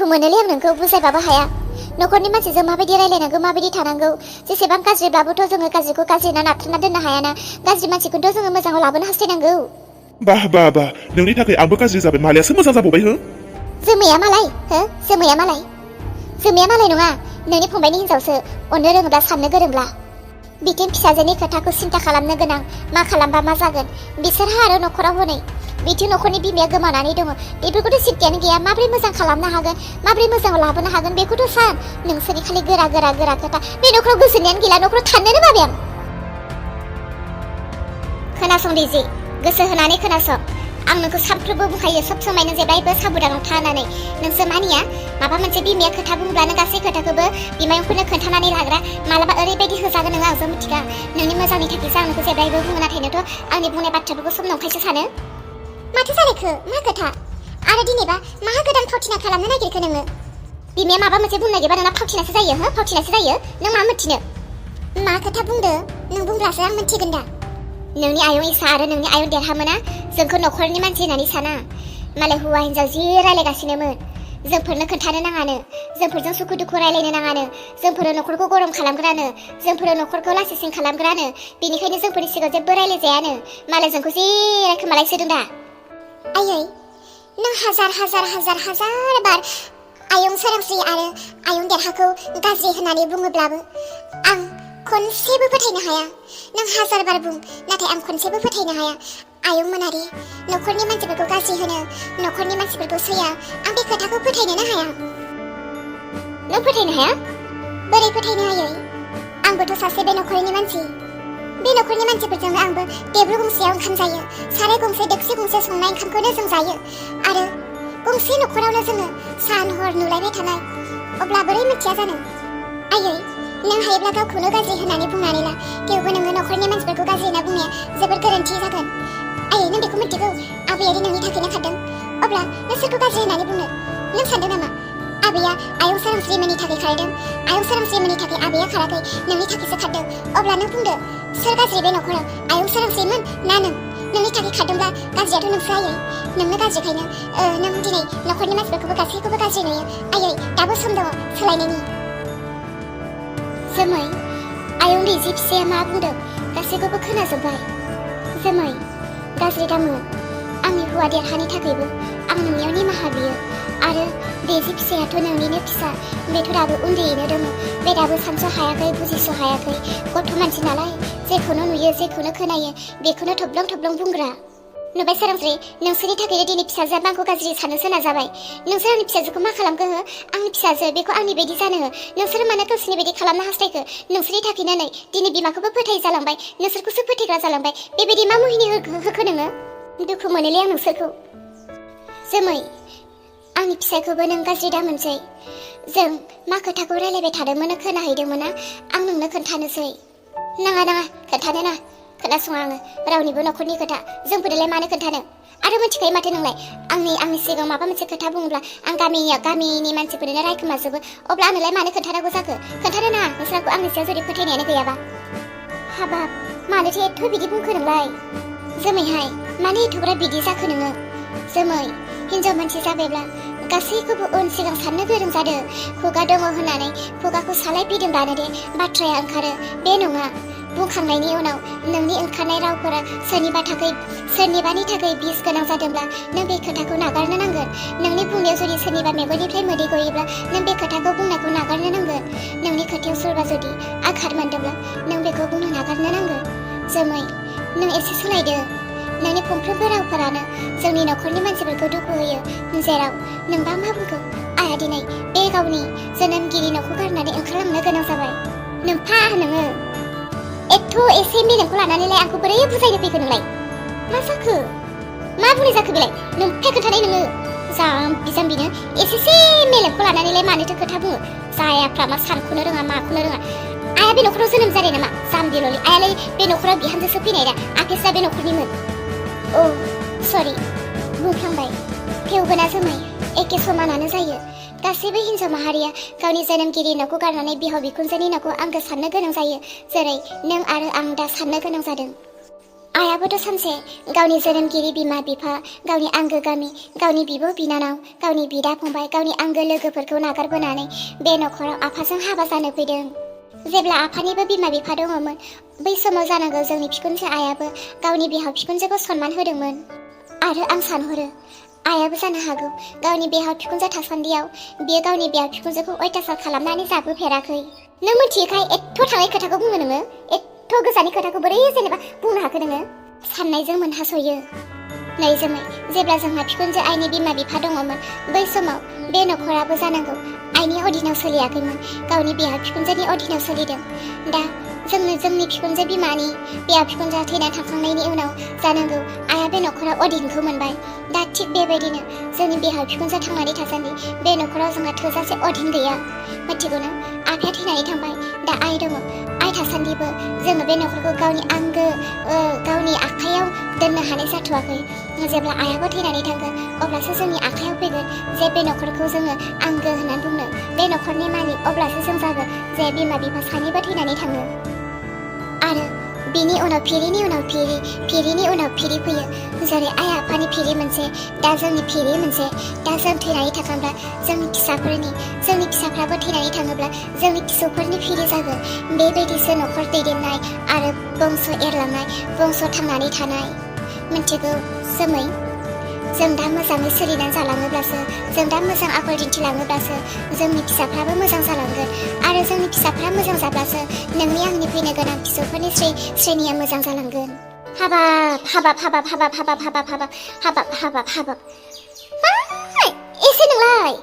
मोनोलै आं नोंखौ बुजायबाबो हाया नखरनि मानसिजों माबायदि रायलायनांगौ माबायदि थानांगौ जेसेबां गाज्रिब्लाबोथ' जोङो गाज्रिखौ गाज्रि होनना नाथ्रोदना दोननो हायाना गाज्रि मानसिखौथ' जोङो मोजाङाव लाबोनो हास्थायनांगौ बाह नोंनि थाखाय आंबो गाज्रि जाबाय मालायासो मोजां जाबावबाय हो जोमैया मालाय जोमैया मालाय नङा नोंनि फंबायनि हिनजावसो अननो रोङोब्ला साननो गोरोंब्ला बिथिं फिसाजोनि खोथाखौ सिन्था खालामनो गोनां मा खालामबा मा जागोन बिसोरहा आरो नखराव हनै बिथिं नखरनि बिमाया गोमानानै दङ बेफोरखौथ' सिन्थायानो गैया माब्रै मोजां खालामनो हागोन माब्रै मोजां लाबोनो हागोन बेखौथ' सान नोंसोरनि खालि गोरा खोथा बे नखराव गोजोननायानो गैला नखराव थानोनो बाबाय आं खोनासं रिजि गोसो होनानै खोनासं आं नोंखौ सानफ्रोमबो बुंखायो सब समायनो जेब्लायबो साबधानाव था होननानै नोंसोर मानिया माबा मोनसे बिमाया खोथा बुंब्लानो गासै खोथाखौबो बिमायंफोरनो खोन्थानानै लाग्रा मालाबा ओरैबायदि होजागोन नोङो आंजों मिथिगा नोंनि मोजांनि थाखायसो आं नोंखौ जेब्लायबो बुङो नाथायनोथ' आंनि बुंनाय बाथ्राफोरखौ सब नंखायसो सानो माथो जालायखो मा खोथा आरो दिनैबा मा गोदान फावथिना खालामनो नागिरखो नोङो बिमाया माबा मोनसे बुंनो नागिरबा नोंना फावथिनासो जायो फावथिनासो जायो नों मा मिथिनो मा खोथा बुंदो नों बुंब्लासो आं मिथिगोन दा नोंनि आयं इसा आरो नोंनि आयं देरहामोना जोंखौ नखरनि मानसि होननानै साना मालाय हौवा हिनजाव जि रायलायगासिनोमोन जोंफोरनो खोन्थानो नाङानो जोंफोरजों सुखु दुखु रायलायनो नाङानो जोंफोरो नखरखौ गरम खालामग्रानो जोंफोरो नखरखौ लासिसिं खालामग्रानो बेनिखायनो जोंफोरनि सिगाङाव जेबो रायलायजायानो मालाय जोंखौ जि रायखोमालायसोदों दा आयै नों हाजार बार आयं सोरांस्रि आरो आयं देरहाखौ गाज्रि होननानै बुङोब्लाबो आं खनसेबो फोथायनो हाया नों हाजार बार बुं नाथाय आं खनसेबो फोथायनो हाया आयं मोनारि नखरनि मानसिफोरखौ गाज्रि होनो नखरनि मानसिफोरखौ सैया आं बे खोथाखौ फोथायनोनो हाया नों फोथायनो हाया बोरै फोथायनो हायै आंबोथ' सासे बे नखरनि मानसि बे नखरनि मानसिफोरजोंनो आंबो टेबल गंसेयाव ओंखाम जायो साराय गंसे दोक्सि गंसे संनाय ओंखामखौनो जों जायो आरो गंसे नखरावनो जोङो सान हर नुलायबाय थानाय अब्ला बोरै मिथिया जानो आयै नों हायोब्ला गावखौनो गाज्रि होननानै बुंनानै ला थेवबो नोङो नखरनि मानसिफोरखौ गाज्रि होनना बुंनाया जोबोद गोरोन्थि जागोन आयै नों बेखौ मिथिगौ आबैयादि नोंनि थाखायनो खारदों अब्ला नों सोरखौ गाज्रि होननानै बुंनो नों सानदों नामा आबैया आयं सोरांस्रिमोननि थाखाय खारदों आयं सोरांस्रिमोननि थाखाय आबैया खाराखै नोंनि थाखायसो खारदों अब्ला नों बुंदो सोर गाज्रि बे नखराव आयं सोरांस्रिमोन ना नोंनि थाखाय खारदोंब्ला गाज्रियाथ' नोंसो आयै नोंनो गाज्रिखायनो नों दिनै नखरनि मानसिफोरखौबो गासैखौबो गाज्रि नुयो आयै दाबो सम दङ सोलायनायनि जोमै आयं रिजि फिसाया मा बुंदों गासैखौबो खोनाजोब्बाय जोमै गाज्रि दामो आंनि हौवा देरहानि थाखायबो आं नोंनियाव निमाहा बियो आरो रिजि फिसायाथ' नोंनिनो फिसा बेथ' दाबो उन्दैयैनो दङ बे दाबो सानस' हायाखै बुजिस' हायाखै गथ' मानसि नालाय जेखौनो नुयो जेखौनो खोनायो बेखौनो थब्लं बुंग्रा नुबाय सोरांस्रि नोंसोरनि थाखायनो दिनै फिसाजोआ आंखौ गाज्रि साननोसो नाजाबाय नोंसोर आंनि फिसाजोखौ मा खालामखो हो आंनि फिसाजो बेखौ आंनि बायदि जानो हो नोंसोर मानो गावसोरनि बायदि खालामनो हास्थायखो नोंसोरनि थाखायनो नै दिनै बिमाखौबो फोथाय जालांबाय नोंसोरखौसो फोथायग्रा जालांबाय बेबायदि मा मुहिनि होखो नोङो दुखु मोनोलै आं नोंसोरखौ जोमै आंनि फिसायखौबो नों गाज्रि दा मोनसै जों मा खोथाखौ रायलायबाय थादोंमोन खोनाहैदोंमोन आं नोंनो खोन्थानोसै नाङा खोन्थानो ना खोनासङा आङो रावनिबो नखरनि खोथा जोंफोरलाय मानो खोन्थानो आरो मिथिखायो माथो नोंलाय आंनि सिगाङाव माबा मोनसे खोथा बुङोब्ला आं गामिनि मानसिफोरनो रायखोमाजोबो अब्ला आंनोलाय मानो खोन्थानांगौ जाखो खोन्थानो ना नोंसोरखौ आंनि सायाव जुदि फोथायनायानो गैयाबा हाबाब मानोथो एथ' बिदि बुंखो नोंलाय जोमैहाय मानो एथ'ग्रा बिदि जाखो नोङो जोमै हिनजाव मानसि जाबायब्ला गासैखौबो उन सिगां साननो गोरों जादों खुगा दङ होननानै खुगाखौ सालायफैदोंब्लानो दे बाथ्राया ओंखारो बे नङा बुंखांनायनि उनाव नोंनि ओंखारनाय रावफोरा सोरनिबानि थाखाय बिस गोनां जादोंब्ला नों बे खोथाखौ नागारनो नांगोन नोंनि बुंनायाव जुदि सोरनिबा मेगननिफ्राय मोदै गयोब्ला नों बे खोथाखौ बुंनायखौ नागारनो नांगोन नोंनि खोथायाव सोरबा जुदि आघात मोनदोंब्ला नों बेखौ बुंनो नागारनो नांगोन जोमै नों एसे सोलायदो नोंनि फंफ्रोमबो रावफोरानो जोंनि नखरनि मानसिफोरखौ दुखु होयो जेराव नोंबा मा बुंखो आइया दिनै बे गावनि जोनोमगिरि न'खौ गारनानै ओंखारलांनो गोनां जाबाय नोंफा नोङो एसे मेलेमखौ लानानैलाय आंखौ बोरै बुजायनो फैखो नोंलाय मा जाखो मा बुंनाय जाखो बेलाय नोंफाय खोन्थानाय नोङो जाम्बिनो एसेसे मेलेमखौ लानानैलाय मानोथो खोथा बुङो जायाफ्रा मा सानखौनो रोङा माखौनो रोङा आइया बे नखराव जोनोम जानाय नामा जाम्बिल'लि आइयालाय बे नखराव बिहामजोसो फैनाय दा आफिसा बे नखरनिमोन औ सरि बुंफ्लांबाय थेवबो ना जोमै एखे समानानो जायो गासैबो हिनजाव माहारिया गावनि जोनोमगिरि न'खौ गारनानै बिहाव बिखुनजोनि न'खौ आंगो साननो गोनां जायो जेरै नों आरो आं दा साननो गोनां जादों आइयाबोथ' सानसे गावनि जोनोमगिरि बिमा बिफा, गावनि आंगो गामि, गावनि बिब' बिनानाव, गावनि बिदा फंबाय, गावनि आंगो लोगोफोरखौ नागारबोनानै बे न'खराव आफाजों हाबा जानो फैदों। जेब्ला आफानिबो बिमा बिफा दङमोन, बै समाव जानांगौ जोंनि बिखुनजो आइयाबो गावनि बिहाव बिखुनजोखौ सनमान होदोंमोन। आरो आं सानहरो आइयाबो जानो हागौ गावनि बिहाव बिखुनजो थासान्दियाव बियो गावनि बिहाव बिखुनजोखौ अयथासार खालामनानै जाबोफेराखै। नों मिथियोखाय एथ' थांनाय खोथाखौ बुङो नोङो? एथ' गोजाननि खोथाखौ बोरै जेनेबा बुंनो हाखो नोङो? साननायजों मोनहास'यो। नै जोमै, जेब्ला जोंहा बिखुनजो आइनि बिमा बिफा दङमोन, बै समाव बे न'खराबो जानांगौ आइनि अधीनाव सोलियाखैमोन, गावनि बिहाव बिखुनजोनि अधीनाव सोलिदों। दा जोंनि बिखुनजो बिमानि बिहाव बिखुनजोआ थैना थांखांनायनि उनाव जानांगौ आइया बे न'खराव अधीनखौ मोनबाय। दा थिग बेबायदिनो जोंनि बिहाव बिखुनजोआ थांनानै थासान्दि बे न'खराव जोंहा थोजासे अधीन गैया। मिथिगौना? आफाया थैनानै थांबाय, दा आइ दङ। आइ थासान्दिबो जोङो बे न'खरखौ गावनि आंगो गावनि आखाइयाव दोननो हानाय जाथ'वाखै। जेब्ला आइयाबो थैनानै थांगोन अब्लासो जोंनि आखाइयाव फैगोन जे बे न'खरखौ जोङो आंगो होननानै बुंनो, बे न'खरनि मालिक अब्लासो जों जागोन जे बिमा बिफा सानैबो थैनानै थाङो। आरो बिनि उनाव फिरिनि उनाव फिरिनि उनाव फिरि फैयो। जेरै आइ आफानि फिरि मोनसे, दा जोंनि फिरि मोनसे। दा जों थैनानै थाखांब्ला जोंनि फिसाफ्राबो थैनानै थाङोब्ला जोंनि फिसौफोरनि फिरि जागोन। बेबायदिसो न'खर दैदेननाय आरो बंस' एरलांनाय, बंस' थांनानै थानाय। मिथिगौ जोमै, जों दा मोजाङै सोलिनानै जालाङोब्लासो, जों दा मोजां आखल दिन्थिलाङोब्लासो जोंनि फिसाफ्राबो मोजां जालांगोन। आरो जोंनि फिसाफ्रा मोजां जाब्लासो नोंनि आंनि फैनो गोनां फिसौफोरनि श्रेणिया मोजां जालांगोन। हाबाब एसे नोंलाय?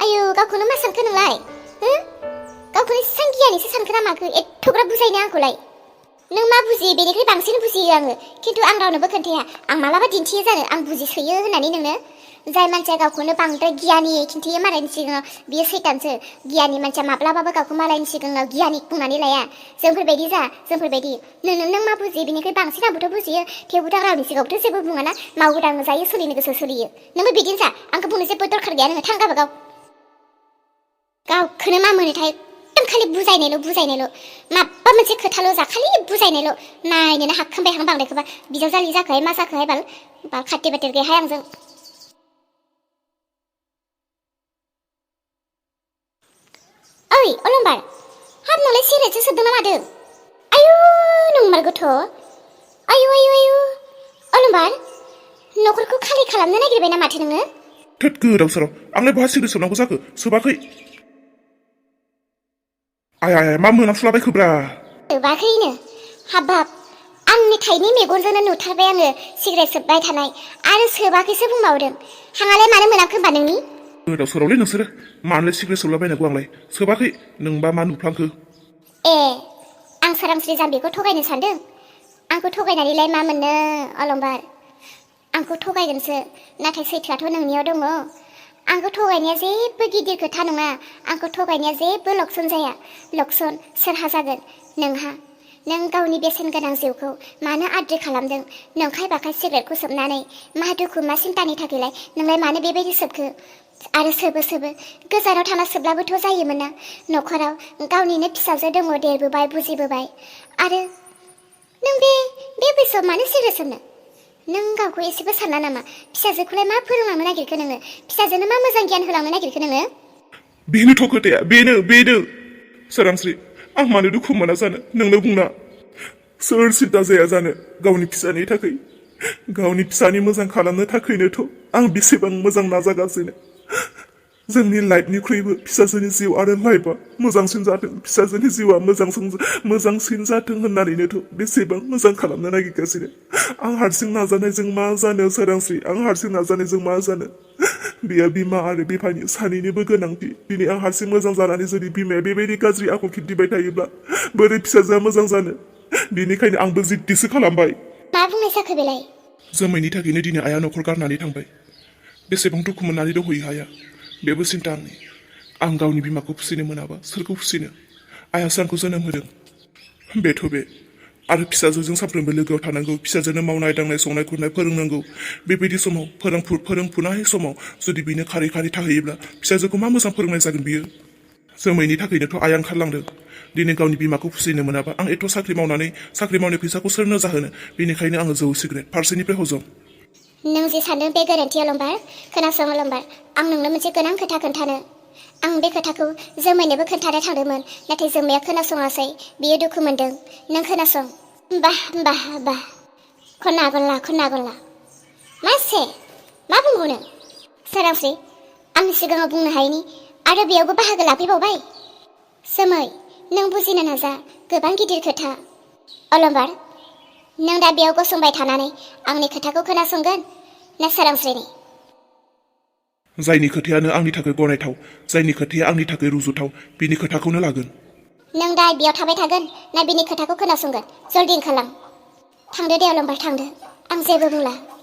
आयौ, गावखौनो मा सानखो नोंलाय? गावखौनो एसेबां गियानिसो सानखो ना माखो एथ'ग्राब बुजायनो आंखौलाय? नों मा बुजियो बेनिख्रुइ बांसिन बुजियो आङो, खिन्थु आं रावनोबो खोन्थाया। आं मालाबा दिन्थियो जानो आं बुजिसोयो होननानै नोंनो? जाय मानसिया गावखौनो बांद्राय गियानि खिन्थायो मालायनि सिगाङाव, बियो सैतानसो। गियानि मानसिया माब्लाबाबो गावखौ मालायनि सिगाङाव गियानि बुंनानै लाया। जोंफोरबायदि नों मा बुजियो बेनिख्रुइ बांसिन आंबोथ' बुजियो, थेवबोथ' आं रावनि सिगाङावथ' जेबो बुङाना, मावो दाङो जायो, सोलिनो गोसो सोलियो। नोंबो बिदिनो जा, आंखौ बुंनो जेबो दरखार गैया, नोङो थां गावबागाव। गावखौनो मा मोनोथाय खालि बुजायनायल'। माबा मोनसे खोथाल' जा, खालि बुजायनायल'। नायनोनो हाबखांबाय आं बांद्रायखौबा। बिजावजालि जाखोहाय मा जाखोहाय बाल खाथि बाथेर गैयाहाय आंजों। ओइ अलंबार, हाब नोंलाय सिगारेटसो सोबदों ना मादों? आयु नंमारगौथ'। आयु अलंबार, न'खरखौ खालि खालामनो नागिरबाय ना माथो नोङो? थोद गोदाव सोराव, आंलाय बहा सिगारेट सोबनांगौ जाखो? सोबाखै। आय मा मोनामसुलाबायखोब्रा? सोबाखैनो? हाबाब, आंनि थाइनै मेगनजोंनो नुथारबाय आङो सिगारेट सोबबाय थानाय, आरो सोबाखैसो बुंबावदों। हाङालाय मानो मोनामखो होनबा नोंनि? गोदाव सोरावलै नोंसोरो, मानोलाय सिगारेट सोबलाबायनांगौ आंलाय? सोबाखै, नोंबा मा नुफ्लांखो? आं सोरांस्रि जाम्बिखौ थगायनो सानदों? आंखौ थगायनानैलाय मा मोननो अलंबार? आंखौ थगायगोनसो, नाथाय सैथोआथ' नोंनियाव दङ। आंखौ थगायनाया जेबो गिदिर खोथा नङा, आंखौ थगायनाया जेबो लक्सन जाया। लक्सन सोरहा जागोन? नोंहा। नों गावनि बेसेन गोनां जिउखौ मानो आद्रि खालामदों? नंखाय बाखाय सिगारेटखौ सोबनानै मा दुखु मा सिन्तानि थाखायलाय नोंलाय मानो बेबायदि सोबखो? आरो सोबो गोजानाव थाना सोबलाबोथ' जायोमोन ना। न'खराव गावनिनो फिसाजो दङ, देरबोबाय बुजिबोबाय, आरो नों बे बैसोआव मानो सिगारेट सोबनो? नों गावखौ एसेबो सानला नामा? फिसाजोखौलाय मा फोरोंलांनो नागिरखो नोङो? फिसाजोनो मा मोजां गियान होलांनो नागिरखो नोङो? बेनोथ' खोथाया, बेनो सोरांस्रि, आं मानो दुखु मोना जानो नोंनो बुंना? सोर सिन्ता जाया जानो गावनि फिसानि थाखाय? गावनि फिसानि मोजां खालामनो थाखायनोथ' आं बेसेबां मोजां नाजागासिनो। जोंनि लाइफनिख्रुइबो फिसाजोनि जिउ आरो लाइफआ मोजांसिन जाथों, फिसाजोनि जिउआ मोजांसिन जाथों होननानैनोथ' बेसेबां मोजां खालामनो नागिरगासिनो। आं हारसिं नाजानायजों मा जानो सोरांस्रि? आं हारसिं नाजानायजों मा जानो? बेयो बिमा आरो बिफानि सानैनिबो गोनांथि। दिनै आं हारसिं मोजां जानानै जुदि बिमाया बेबायदि गाज्रि आखु खिन्थिबाय थायोब्ला बोरै फिसाजोआ मोजां जानो? बेनिखायनो आंबो जिद्दिसो खालामबाय। मा बुंनाय जाखो बेलाय? जोमैनि थाखायनो दिनै आइया न'खर गारनानै थांबाय। बेसेबां दुखु मोननानै दंहैयो आइया, बेबो सिन्ता आंनि। आं गावनि बिमाखौ फुसिनो मोनाबा सोरखौ फुसिनो? आइयासो आंखौ जोनोम होदों, बेथ' बे। आरो फिसाजोजों सानफ्रोमबो लोगोआव थानांगौ, फिसाजोनो मावनाय दांनाय संनाय खुरनाय फोरोंनांगौ। बेबायदि समाव फोरोंफुनाय समाव जुदि बिनो खारै थाहैयोब्ला फिसाजोखौ मा मोजां फोरोंनाय जागोन बियो? जोमैनि थाखायनोथ' आइया ओंखारलांदों। दिनै गावनि बिमाखौ फुजिनो मोनाबा आं एथ' साख्रि मावनानै साख्रि मावनाय फैसाखौ सोरनो जाहोनो? बेनिखायनो आङो जौ सिगारेट फारसेनिफ्राय हजम। नों जे सानदों बे गोरोन्थि अलंबार। खोनासं अलंबार, आं नोंनो मोनसे गोनां खोथा खोन्थानो। आं बे खोथाखौ जोमैनोबो खोन्थानो थांदोंमोन, नाथाय जोमैया खोनासङासै। बियो दुखु मोनदों। नों खोनासं। बाह बाह बाह, खना गल्ला। मासे मा बुंबावनो? सोरांस्रि, आंनि सिगाङाव बुंनो हायैनि आरो बेयावबो बाहागो लाफैबावबाय। जोमै, नों बुजिनो नाजा, गोबां गिदिर खोथा। अलंबार, नों दा बेयाव गसंबाय थानानै आंनि खोथाखौ खोनासंगोन ना सोरांस्रिनि? जायनि खोथायानो आंनि थाखाय गनायथाव, जायनि खोथाया आंनि थाखाय रुजुथाव, बिनि खोथाखौनो लागोन। नों दा बेयाव थाबाय थागोन ना बिनि खोथाखौ खोनासंगोन? जल्दि ओंखारलां। थांदो दे अलंबार, थांदो। आं जेबो बुंला।